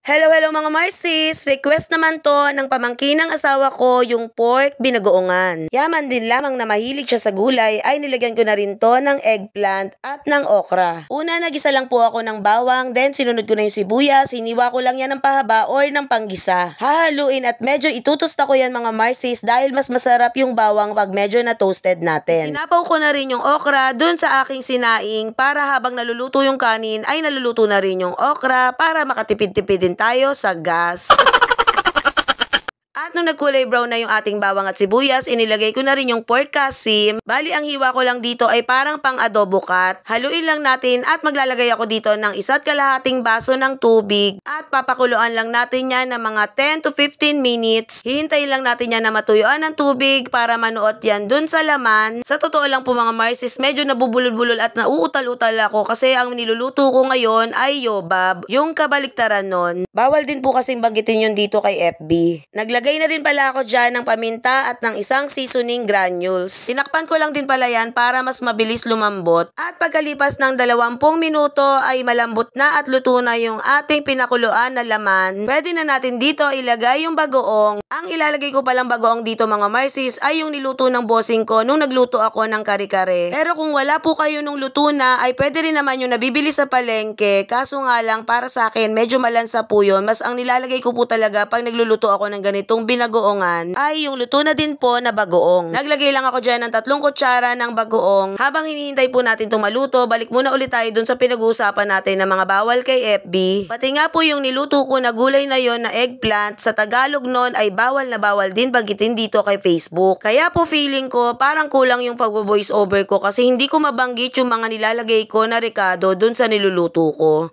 Hello, hello mga Marcies! Request naman to ng pamangkin ng asawa ko yung pork binagoongan. Yaman din lamang na mahilig siya sa gulay ay nilagyan ko na rin to ng eggplant at ng okra. Una, nagisa lang po ako ng bawang, then sinunod ko na yung sibuyas, hiniwa ko lang yan ng pahaba or ng panggisa. Hahaluin at medyo itutusta ko yan mga Marcies dahil mas masarap yung bawang pag medyo na toasted natin. Sinapaw ko na rin yung okra dun sa aking sinaing para habang naluluto yung kanin ay naluluto na rin yung okra para makatipid-tipid din tayo sa gas. At nung nagkulay brown na yung ating bawang at sibuyas, inilagay ko na rin yung pork kasim. Bali, ang hiwa ko lang dito ay parang pang adobo cut. Haluin lang natin at maglalagay ako dito ng 1.5 baso ng tubig. At papakuluan lang natin yan ng mga 10 to 15 minutes. Hihintayin lang natin yan na matuyuan ng tubig para manuot yan dun sa laman. Sa totoo lang po mga Marcies, medyo nabubulol-bulol at nauutal-utal ako kasi ang niluluto ko ngayon ay yobab. Yung kabaliktaran nun. Bawal din po kasing banggitin yun dito kay FB. Naglagay na din pala ako dyan ng paminta at ng isang seasoning granules. Tinakpan ko lang din pala yan para mas mabilis lumambot. At pagkalipas ng 20 minuto ay malambot na at luto na yung ating pinakuluan na laman. Pwede na natin dito ilagay yung bagoong. Ang ilalagay ko palang bagoong dito mga Marcies ay yung niluto ng bossing ko nung nagluto ako ng kare-kare. Pero kung wala po kayo nung luto na ay pwede rin naman yung nabibili sa palengke. Kaso nga lang para sa akin medyo malansa po yun. Mas ang nilalagay ko po talaga pag nagluluto ako ng ganitong binagoongan ay yung luto na din po na bagoong. Naglagay lang ako dyan ng 3 kutsara ng bagoong. Habang hinihintay po natin itong maluto, balik muna ulit tayo dun sa pinag-uusapan natin ng mga bawal kay FB. Pati nga po yung niluto ko na gulay na yon na eggplant, sa Tagalog nun ay bawal na bawal din banggitin dito kay Facebook. Kaya po feeling ko parang kulang yung pag-voice over ko kasi hindi ko mabanggit yung mga nilalagay ko na rekado dun sa niluluto ko.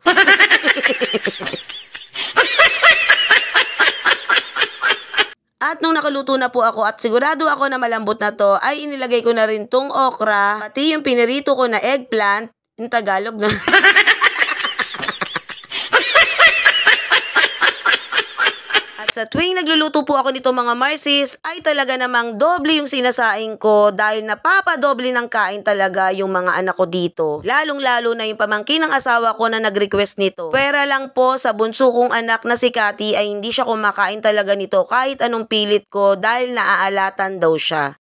At nung nakaluto na po ako at sigurado ako na malambot na to, ay inilagay ko na rin tong okra, pati yung pinirito ko na eggplant, yung Tagalog na. At sa tuwing nagluluto po ako nito mga Marcies, ay talaga namang doble yung sinasaing ko dahil napapadoble ng kain talaga yung mga anak ko dito. Lalong-lalo na yung pamangkin ng asawa ko na nag-request nito. Pwera lang po sa bunso kong anak na si Cathy ay hindi siya kumakain talaga nito kahit anong pilit ko dahil naaalatan daw siya.